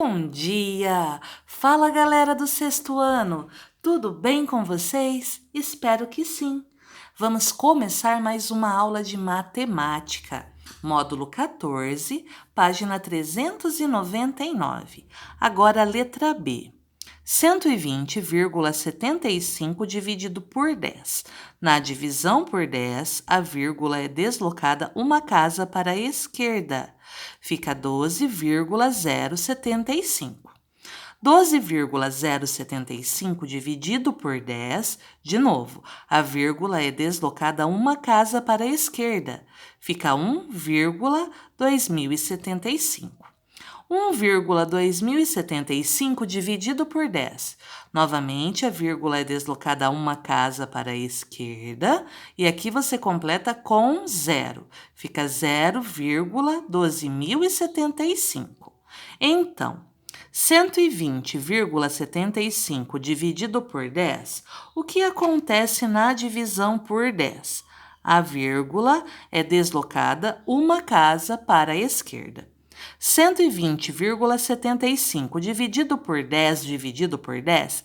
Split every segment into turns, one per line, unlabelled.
Bom dia! Fala, galera do sexto ano! Tudo bem com vocês? Espero que sim! Vamos começar mais uma aula de matemática, módulo 14, página 399. Agora a letra B. 120,75 dividido por 10. Na divisão por 10, a vírgula é deslocada uma casa para a esquerda. Fica 12,075. 12,075 dividido por 10, de novo, a vírgula é deslocada uma casa para a esquerda. Fica 1,2075. 1,2075 dividido por 10. Novamente, a vírgula é deslocada uma casa para a esquerda e aqui você completa com zero. Fica 0,12075. Então, 120,75 dividido por 10, o que acontece na divisão por 10? A vírgula é deslocada uma casa para a esquerda. 120,75 dividido por 10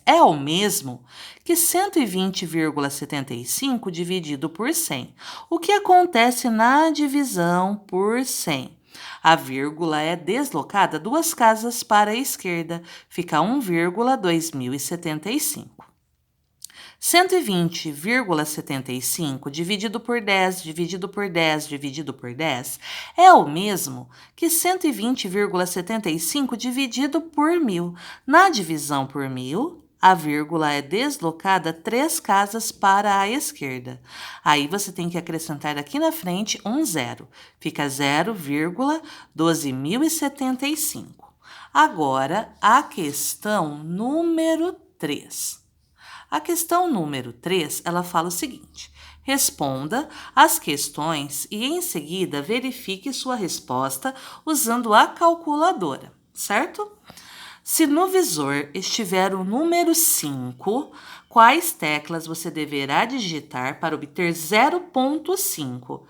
é o mesmo que 120,75 dividido por 100. O que acontece na divisão por 100? A vírgula é deslocada duas casas para a esquerda, fica 1,2075. 120,75 dividido por 10 é o mesmo que 120,75 dividido por 1.000. Na divisão por 1.000, a vírgula é deslocada 3 casas para a esquerda. Aí você tem que acrescentar aqui na frente um zero. Fica 0,12075. Agora, a questão número 3. A questão número 3, ela fala o seguinte: responda as questões e em seguida verifique sua resposta usando a calculadora, certo? Se no visor estiver o número 5, quais teclas você deverá digitar para obter 0,5?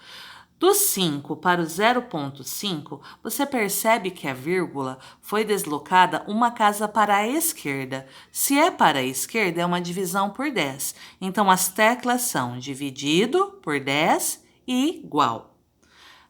Do 5 para o 0,5, você percebe que a vírgula foi deslocada uma casa para a esquerda. Se é para a esquerda, é uma divisão por 10. Então, as teclas são dividido por 10 e igual.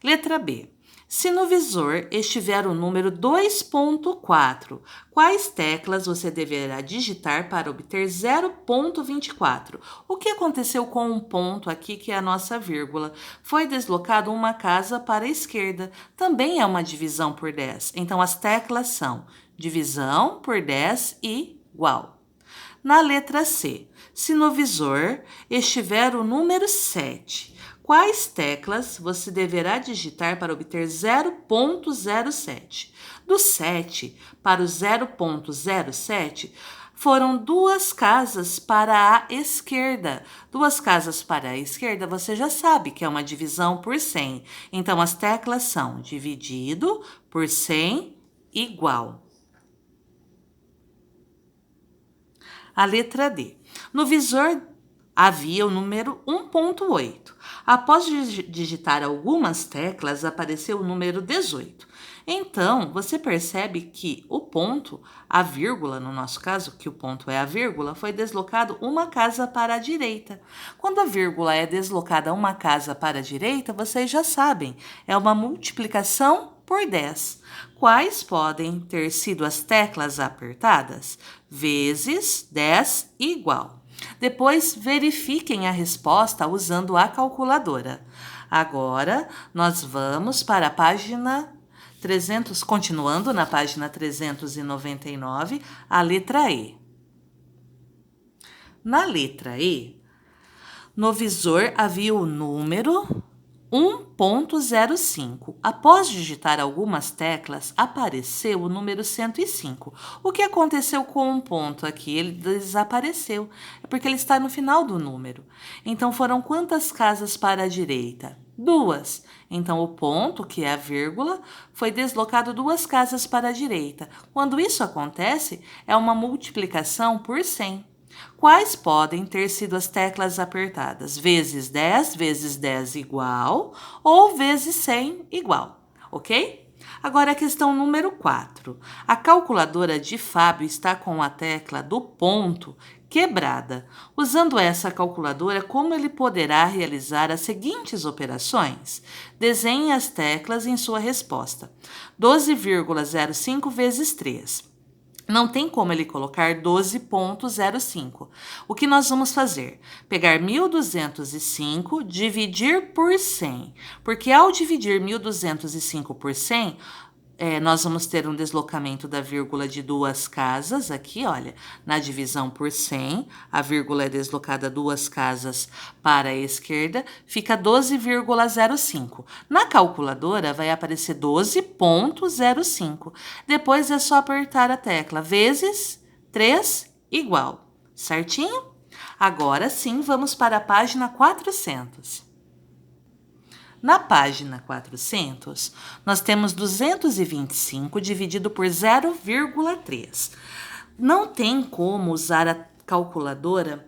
Letra B. Se no visor estiver o número 2,4, quais teclas você deverá digitar para obter 0,24? O que aconteceu com um ponto aqui, que é a nossa vírgula? Foi deslocado uma casa para a esquerda. Também é uma divisão por 10. Então, as teclas são divisão por 10 e igual. Na letra C, se no visor estiver o número 7, quais teclas você deverá digitar para obter 0,07? Do 7 para o 0,07 foram duas casas para a esquerda. Duas casas para a esquerda você já sabe que é uma divisão por 100. Então, as teclas são dividido por 100 igual. A letra D. No visor havia o número 1,8. Após digitar algumas teclas, apareceu o número 18. Então, você percebe que o ponto, a vírgula, no nosso caso, que o ponto é a vírgula, foi deslocado uma casa para a direita. Quando a vírgula é deslocada uma casa para a direita, vocês já sabem, é uma multiplicação por 10. Quais podem ter sido as teclas apertadas? Vezes 10 igual. Depois, verifiquem a resposta usando a calculadora. Agora, nós vamos para a página 300, continuando na página 399, a letra E. Na letra E, no visor havia o número 1,05. Após digitar algumas teclas, apareceu o número 105. O que aconteceu com um ponto aqui? Ele desapareceu. É porque ele está no final do número. Então, foram quantas casas para a direita? 2. Então, o ponto, que é a vírgula, foi deslocado 2 casas para a direita. Quando isso acontece, é uma multiplicação por 100. Quais podem ter sido as teclas apertadas? Vezes 10 igual ou vezes 100 igual, ok? Agora a questão número 4. A calculadora de Fábio está com a tecla do ponto quebrada. Usando essa calculadora, como ele poderá realizar as seguintes operações? Desenhe as teclas em sua resposta. 12,05 vezes 3. Não tem como ele colocar 12,05. O que nós vamos fazer? Pegar 1.205, dividir por 100. Porque ao dividir 1.205 por 100, nós vamos ter um deslocamento da vírgula de duas casas. Aqui, olha, na divisão por 100, a vírgula é deslocada duas casas para a esquerda, fica 12,05. Na calculadora vai aparecer 12,05. Depois é só apertar a tecla vezes 3 igual, certinho? Agora sim, vamos para a página 400. Na página 400, nós temos 225 dividido por 0,3. Não tem como usar a calculadora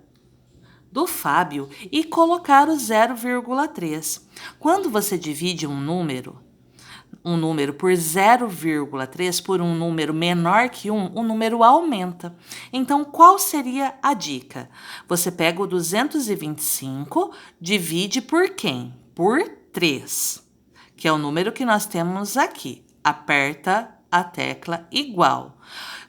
do Fábio e colocar o 0,3. Quando você divide um número por 0,3 por um número menor que 1, o número aumenta. Então, qual seria a dica? Você pega o 225, divide por quem? Por 3, que é o número que nós temos aqui. Aperta a tecla igual.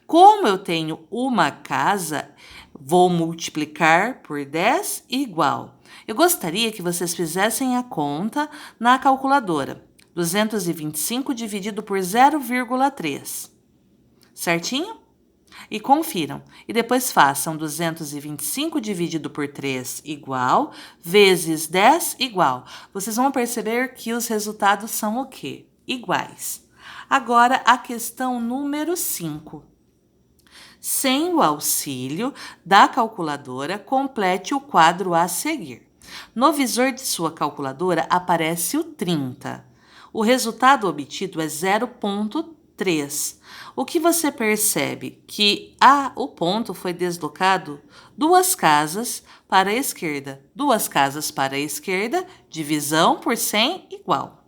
Como eu tenho uma casa, vou multiplicar por 10 igual. Eu gostaria que vocês fizessem a conta na calculadora. 225 dividido por 0,3. Certinho? E confiram. E depois façam 225 dividido por 3 igual, vezes 10 igual. Vocês vão perceber que os resultados são o quê? Iguais. Agora, a questão número 5. Sem o auxílio da calculadora, complete o quadro a seguir. No visor de sua calculadora aparece o 30. O resultado obtido é 0,3. O que você percebe? Que o ponto foi deslocado duas casas para a esquerda. Duas casas para a esquerda, divisão por 100 igual.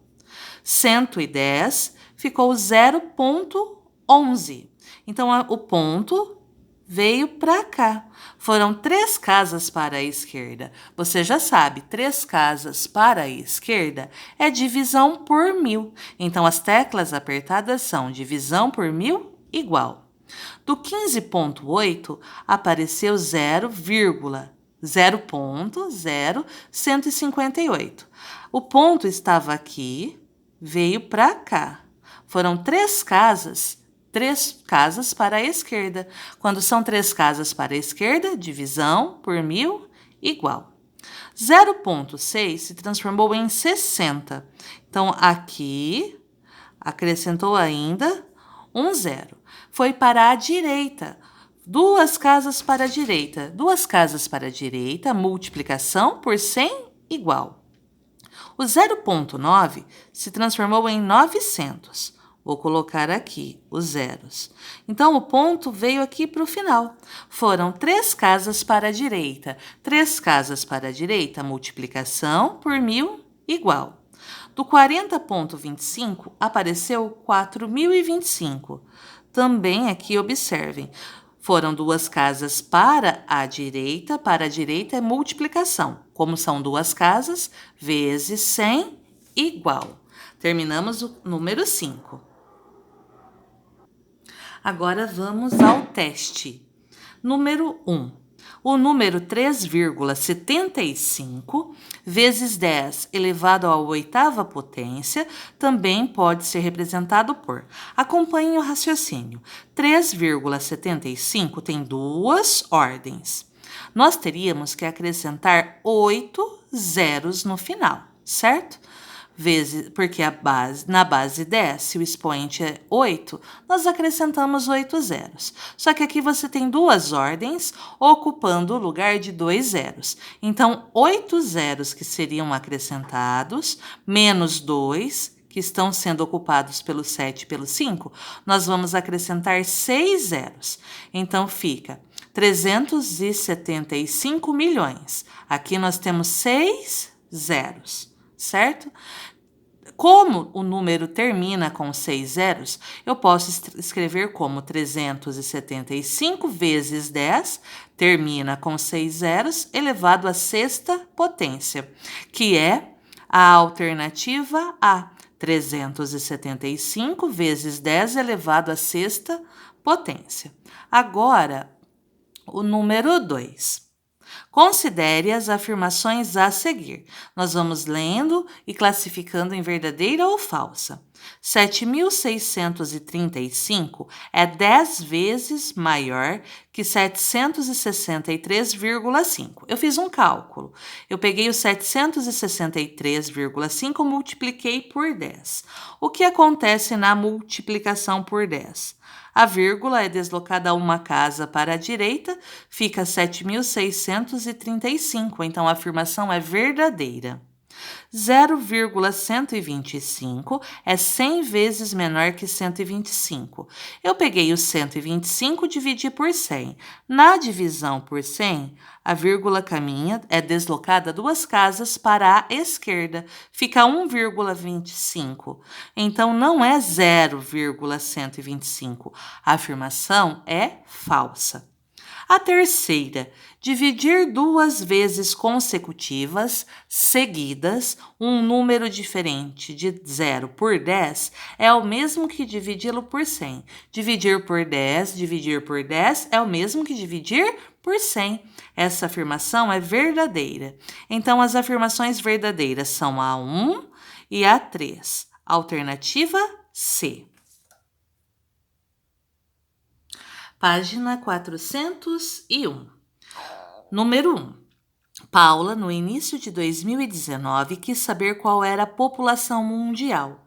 110 ficou 0,11. Então, o ponto veio para cá. Foram 3 casas para a esquerda. Você já sabe, 3 casas para a esquerda é divisão por 1.000. Então, as teclas apertadas são divisão por 1.000 igual. Do 15,8 apareceu 0,158. O ponto estava aqui, veio para cá. Foram 3 casas para a esquerda. Quando são 3 casas para a esquerda, divisão por 1.000 igual. 0,6 se transformou em 60. Então, aqui, acrescentou ainda um 0. Foi para a direita. 2 casas para a direita. 2 casas para a direita, multiplicação por 100 igual. O 0,9 se transformou em 900. Vou colocar aqui os zeros. Então, o ponto veio aqui para o final. Foram 3 casas para a direita. 3 casas para a direita, multiplicação por 1.000 igual. Do 40,25 apareceu 4.025. Também aqui observem. Foram 2 casas para a direita é multiplicação. Como são 2 casas, vezes 100 igual. Terminamos o número 5. Agora vamos ao teste. Número 1. O número 3,75 vezes 10 elevado à 8ª potência também pode ser representado por. Acompanhe o raciocínio. 3,75 tem 2 ordens. Nós teríamos que acrescentar 8 zeros no final, certo? Porque na base 10, se o expoente é 8, nós acrescentamos 8 zeros. Só que aqui você tem 2 ordens ocupando o lugar de 2 zeros. Então, 8 zeros que seriam acrescentados, menos 2, que estão sendo ocupados pelo 7 e pelo 5, nós vamos acrescentar 6 zeros. Então, fica 375 milhões. Aqui nós temos 6 zeros. Certo? Como o número termina com 6 zeros, eu posso escrever como 375 vezes 10, termina com 6 zeros, elevado à sexta potência, que é a alternativa A. 375 vezes 10 elevado à sexta potência. Agora, o número 2. Considere as afirmações a seguir. Nós vamos lendo e classificando em verdadeira ou falsa. 7.635 é 10 vezes maior que 763,5. Eu fiz um cálculo. Eu peguei o 763,5 e multipliquei por 10. O que acontece na multiplicação por 10? A vírgula é deslocada uma casa para a direita, fica 7.635, então a afirmação é verdadeira. 0,125 é 100 vezes menor que 125. Eu peguei o 125 e dividi por 100. Na divisão por 100, a vírgula caminha, é deslocada 2 casas para a esquerda, fica 1,25. Então, não é 0,125. A afirmação é falsa. A terceira, dividir 2 vezes consecutivas, seguidas, um número diferente de 0 por 10 é o mesmo que dividi-lo por 100. Dividir por 10 é o mesmo que dividir por 100. Essa afirmação é verdadeira. Então, as afirmações verdadeiras são a 1 e a 3. Alternativa C. Página 401. Número 1. Paula, no início de 2019, quis saber qual era a população mundial.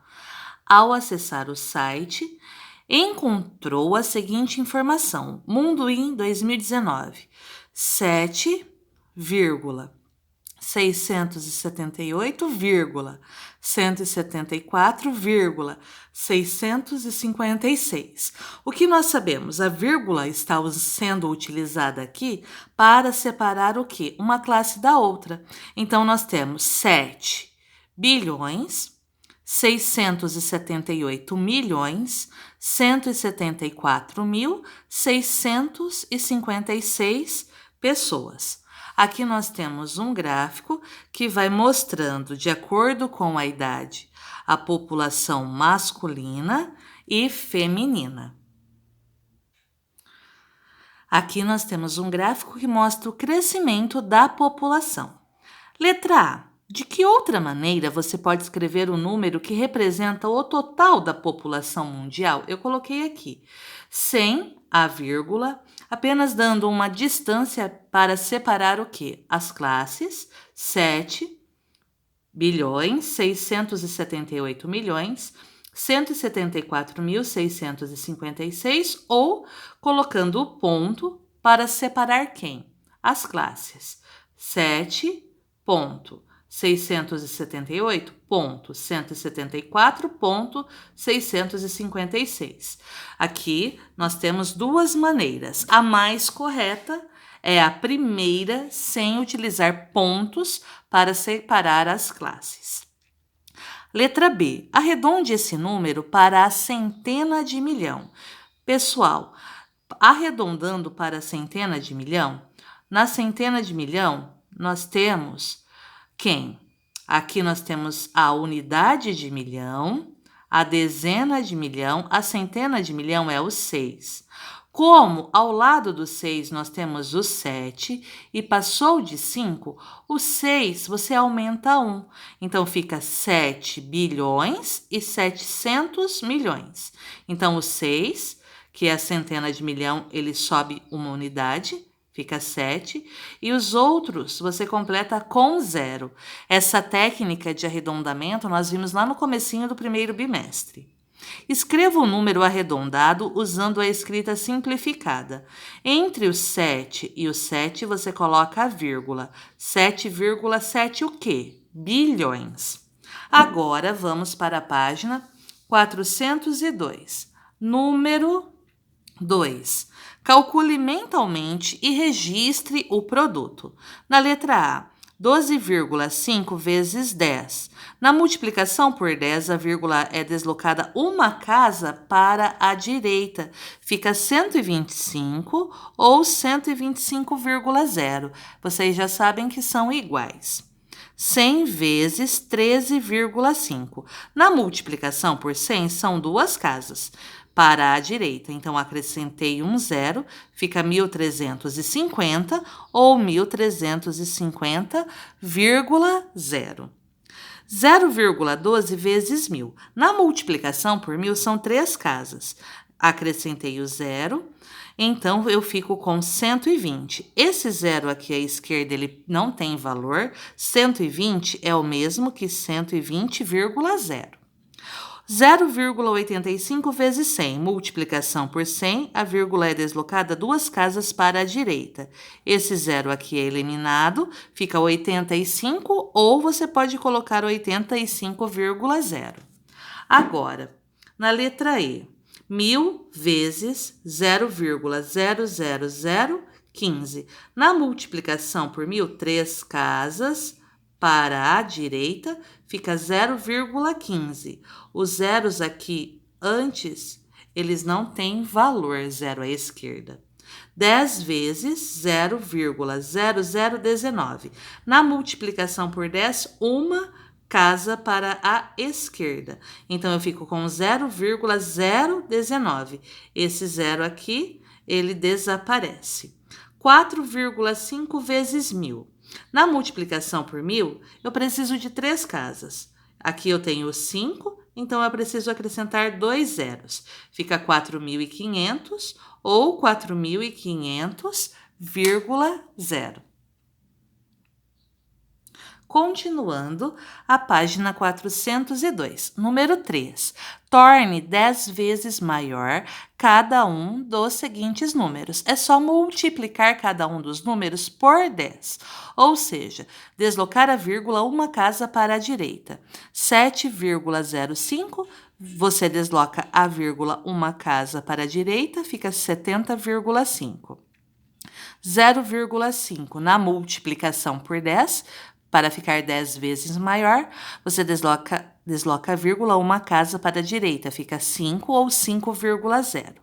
Ao acessar o site, encontrou a seguinte informação: Mundo em 2019, 7,678,174,656. O que nós sabemos? A vírgula está sendo utilizada aqui para separar o quê? Uma classe da outra. Então, nós temos 7 bilhões, 678 milhões, 174.656 pessoas. Aqui nós temos um gráfico que vai mostrando, de acordo com a idade, a população masculina e feminina. Aqui nós temos um gráfico que mostra o crescimento da população. Letra A. De que outra maneira você pode escrever o número que representa o total da população mundial? Eu coloquei aqui, sem a vírgula, apenas dando uma distância para separar o quê? As classes, 7 bilhões, 678 milhões, 174.656, ou colocando o ponto para separar quem? As classes, 7.678.174.656. Aqui nós temos 2 maneiras. A mais correta é a primeira, sem utilizar pontos para separar as classes. Letra B. Arredonde esse número para a centena de milhão. Pessoal, arredondando para a centena de milhão, na centena de milhão nós temos quem? Aqui nós temos a unidade de milhão, a dezena de milhão, a centena de milhão é o 6. Como ao lado do 6 nós temos o 7 e passou de 5, o 6 você aumenta 1. Então fica 7 bilhões e 700 milhões. Então o 6, que é a centena de milhão, ele sobe uma unidade, fica 7, e os outros você completa com 0. Essa técnica de arredondamento nós vimos lá no comecinho do primeiro bimestre. Escreva o número arredondado usando a escrita simplificada. Entre o 7 e o 7 você coloca a vírgula. 7,7 o quê? Bilhões. Agora vamos para a página 402. Número 2. Calcule mentalmente e registre o produto. Na letra A, 12,5 vezes 10. Na multiplicação por 10, a vírgula é deslocada uma casa para a direita. Fica 125 ou 125,0. Vocês já sabem que são iguais. 100 vezes 13,5. Na multiplicação por 100, são duas casas para a direita. Então, acrescentei um zero, fica 1.350 ou 1.350,0. 0,12 vezes 1.000. Na multiplicação por 1.000, são três casas. Acrescentei o zero, então eu fico com 120. Esse zero aqui à esquerda, ele não tem valor. 120 é o mesmo que 120,0. 0,85 vezes 100. Multiplicação por 100, a vírgula é deslocada duas casas para a direita. Esse zero aqui é eliminado, fica 85, ou você pode colocar 85,0. Agora, na letra E, 1.000 vezes 0,00015. Na multiplicação por 1.000, três casas para a direita, fica 0,15. Os zeros aqui antes, eles não têm valor, zero à esquerda. 10 vezes 0,0019. Na multiplicação por 10, uma casa para a esquerda. Então, eu fico com 0,019. Esse zero aqui, ele desaparece. 4,5 vezes 1.000. Na multiplicação por 1.000, eu preciso de três casas. Aqui eu tenho 5, então eu preciso acrescentar dois zeros. Fica 4.500 ou 4.500,0. Continuando, a página 402. Número 3. Torne 10 vezes maior cada um dos seguintes números. É só multiplicar cada um dos números por 10. Ou seja, deslocar a vírgula uma casa para a direita. 7,05, você desloca a vírgula uma casa para a direita, fica 70,5. 0,5 na multiplicação por 10, para ficar 10 vezes maior, você desloca a vírgula uma casa para a direita, fica 5 ou 5,0.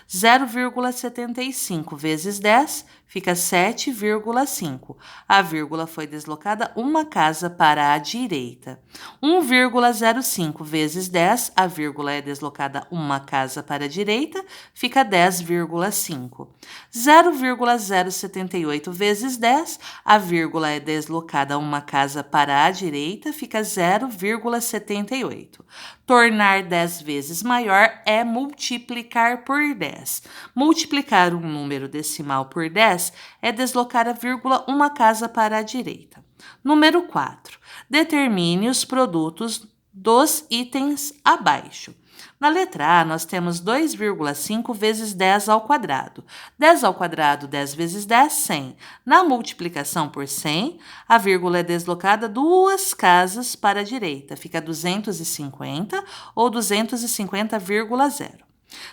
0,75 vezes 10 fica 7,5. A vírgula foi deslocada uma casa para a direita. 1,05 vezes 10, a vírgula é deslocada uma casa para a direita, fica 10,5. 0,078 vezes 10, a vírgula é deslocada uma casa para a direita, fica 0,78. Tornar 10 vezes maior é multiplicar por 10. Multiplicar um número decimal por 10 é deslocar a vírgula uma casa para a direita. Número 4. Determine os produtos dos itens abaixo. Na letra A, nós temos 2,5 vezes 10 ao quadrado. 10 ao quadrado, 10 vezes 10, 100. Na multiplicação por 100, a vírgula é deslocada duas casas para a direita. Fica 250 ou 250,0.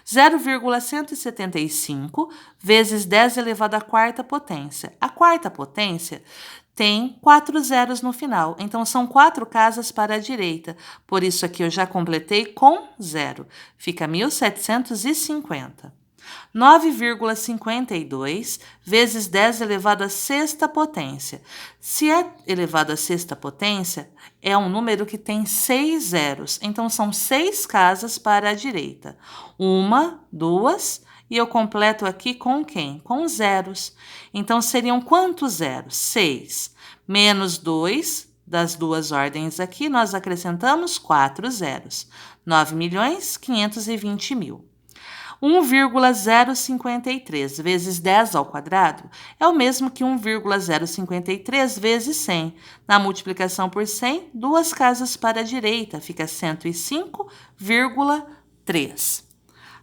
0,175 vezes 10 elevado à quarta potência. A quarta potência tem 4 zeros no final, então são 4 casas para a direita. Por isso aqui eu já completei com zero. Fica 1.750. 9,52 vezes 10 elevado à sexta potência. Se é elevado à sexta potência, é um número que tem 6 zeros. Então, são 6 casas para a direita. 1, 2, e eu completo aqui com quem? Com zeros. Então, seriam quantos zeros? 6. Menos 2, das duas ordens aqui, nós acrescentamos 4 zeros. 9.520.000. 1,053 vezes 10 ao quadrado é o mesmo que 1,053 vezes 100. Na multiplicação por 100, duas casas para a direita, fica 105,3.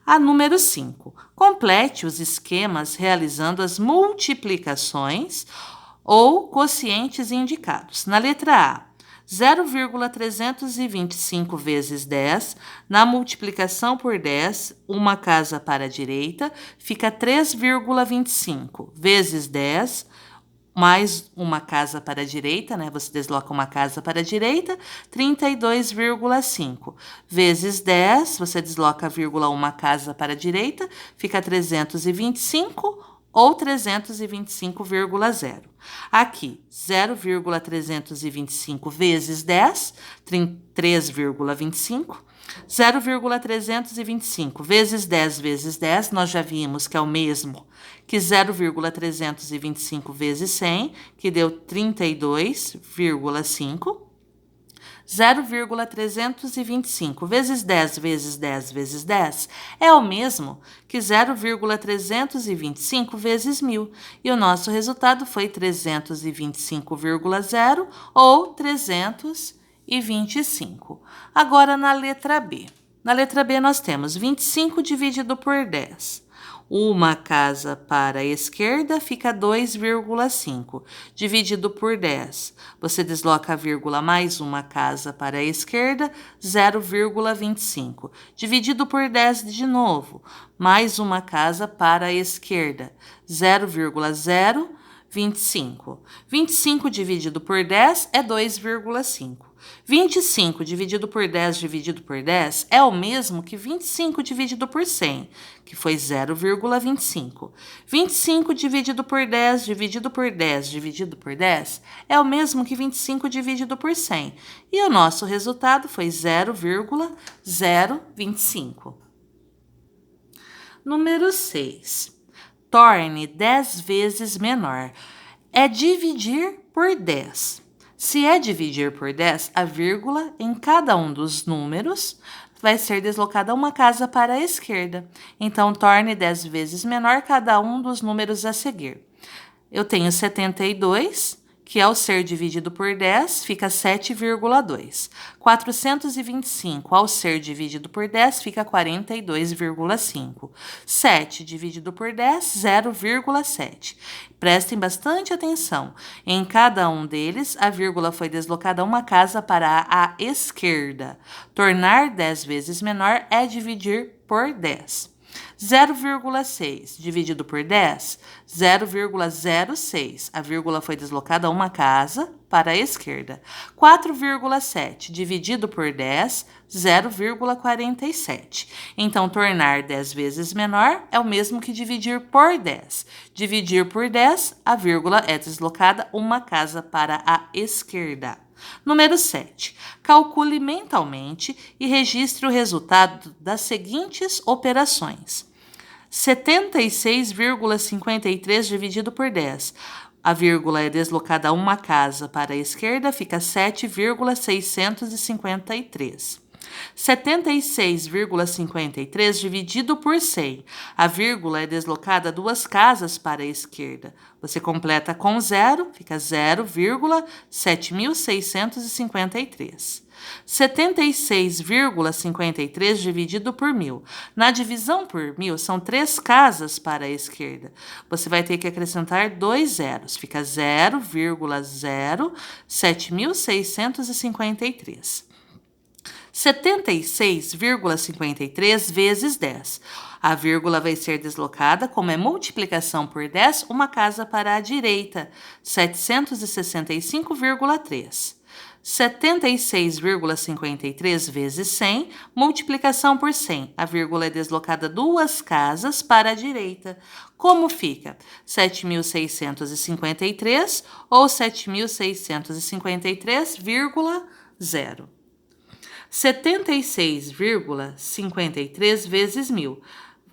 A número 5. Complete os esquemas realizando as multiplicações ou quocientes indicados. Na letra A, 0,325 vezes 10, na multiplicação por 10, uma casa para a direita, fica 3,25 vezes 10, mais uma casa para a direita, né? Você desloca uma casa para a direita, 32,5. Vezes 10, você desloca a vírgula uma casa para a direita, fica 325 ou 325,0. Aqui, 0,325 vezes 10, 3,25. 0,325 vezes 10 vezes 10, nós já vimos que é o mesmo que 0,325 vezes 100, que deu 32,5. 0,325 vezes 10 vezes 10 vezes 10 é o mesmo que 0,325 vezes 1.000. E o nosso resultado foi 325,0 ou 325. Agora, na letra B. Na letra B, nós temos 25 dividido por 10. Uma casa para a esquerda fica 2,5. Dividido por 10. Você desloca a vírgula mais uma casa para a esquerda, 0,25. Dividido por 10 de novo. Mais uma casa para a esquerda, 0,025. 25 dividido por 10 é 2,5. 25 dividido por 10 dividido por 10 é o mesmo que 25 dividido por 100, que foi 0,25. 25 dividido por 10 dividido por 10 dividido por 10 é o mesmo que 25 dividido por 100. E o nosso resultado foi 0,025. Número 6. Torne 10 vezes menor. É dividir por 10. Se é dividir por 10, a vírgula em cada um dos números vai ser deslocada uma casa para a esquerda. Então, torne 10 vezes menor cada um dos números a seguir. Eu tenho 72, que ao ser dividido por 10, fica 7,2. 425, ao ser dividido por 10, fica 42,5. 7 dividido por 10, 0,7. Prestem bastante atenção. Em cada um deles, a vírgula foi deslocada uma casa para a esquerda. Tornar 10 vezes menor é dividir por 10. 0,6 dividido por 10, 0,06. A vírgula foi deslocada uma casa para a esquerda. 4,7 dividido por 10, 0,47. Então, tornar 10 vezes menor é o mesmo que dividir por 10. Dividir por 10, a vírgula é deslocada uma casa para a esquerda. Número 7. Calcule mentalmente e registre o resultado das seguintes operações. 76,53 dividido por 10. A vírgula é deslocada uma casa para a esquerda, fica 7,653. 76,53 dividido por 100. A vírgula é deslocada duas casas para a esquerda. Você completa com 0, fica 0,7653. 76,53 dividido por 1.000. Na divisão por 1.000, são 3 casas para a esquerda. Você vai ter que acrescentar 2 zeros. Fica 0,07653. 76,53 vezes 10. A vírgula vai ser deslocada, como é multiplicação por 10, uma casa para a direita, 765,3. 76,53 vezes 100, multiplicação por 100. A vírgula é deslocada duas casas para a direita. Como fica? 7.653 ou 7.653,0. 76,53 vezes 1.000.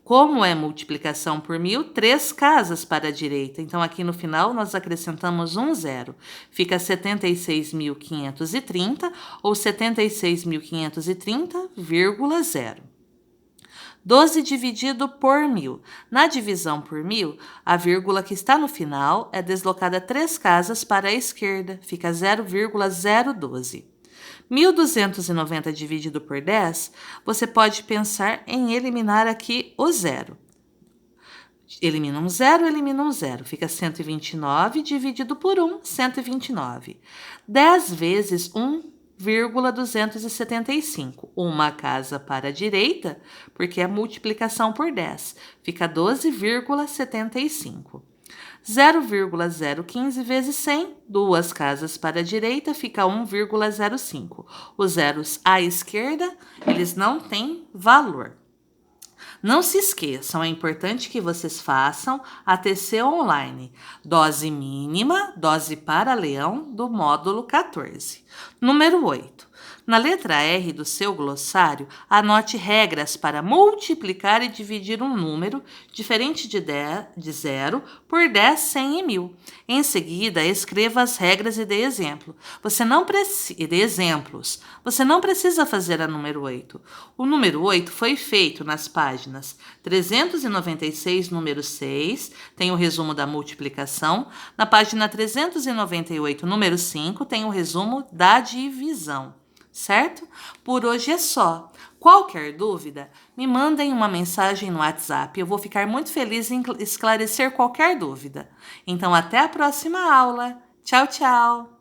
Como é multiplicação por 1.000, 3 casas para a direita. Então, aqui no final, nós acrescentamos um zero. Fica 76.530 ou 76.530,0. 12 dividido por 1.000. Na divisão por 1.000, a vírgula que está no final é deslocada 3 casas para a esquerda. Fica 0,012. 1.290 dividido por 10, você pode pensar em eliminar aqui o zero. Elimina um zero, fica 129 dividido por 1, 129. 10 vezes 1,275. Uma casa para a direita, porque é multiplicação por 10. Fica 12,75. 0,015 vezes 100, duas casas para a direita, fica 1,05. Os zeros à esquerda, eles não têm valor. Não se esqueçam, é importante que vocês façam a TC online. Dose mínima, dose para leão, do módulo 14. Número 8. Na letra R do seu glossário, anote regras para multiplicar e dividir um número diferente de 0 por 10, 100 e 1000. Em seguida, escreva as regras e dê exemplo. Dê exemplos. Você não precisa fazer a número 8. O número 8 foi feito nas páginas 396, número 6, tem o resumo da multiplicação. Na página 398, número 5, tem o resumo da divisão. Certo? Por hoje é só. Qualquer dúvida, me mandem uma mensagem no WhatsApp. Eu vou ficar muito feliz em esclarecer qualquer dúvida. Então, até a próxima aula. Tchau, tchau!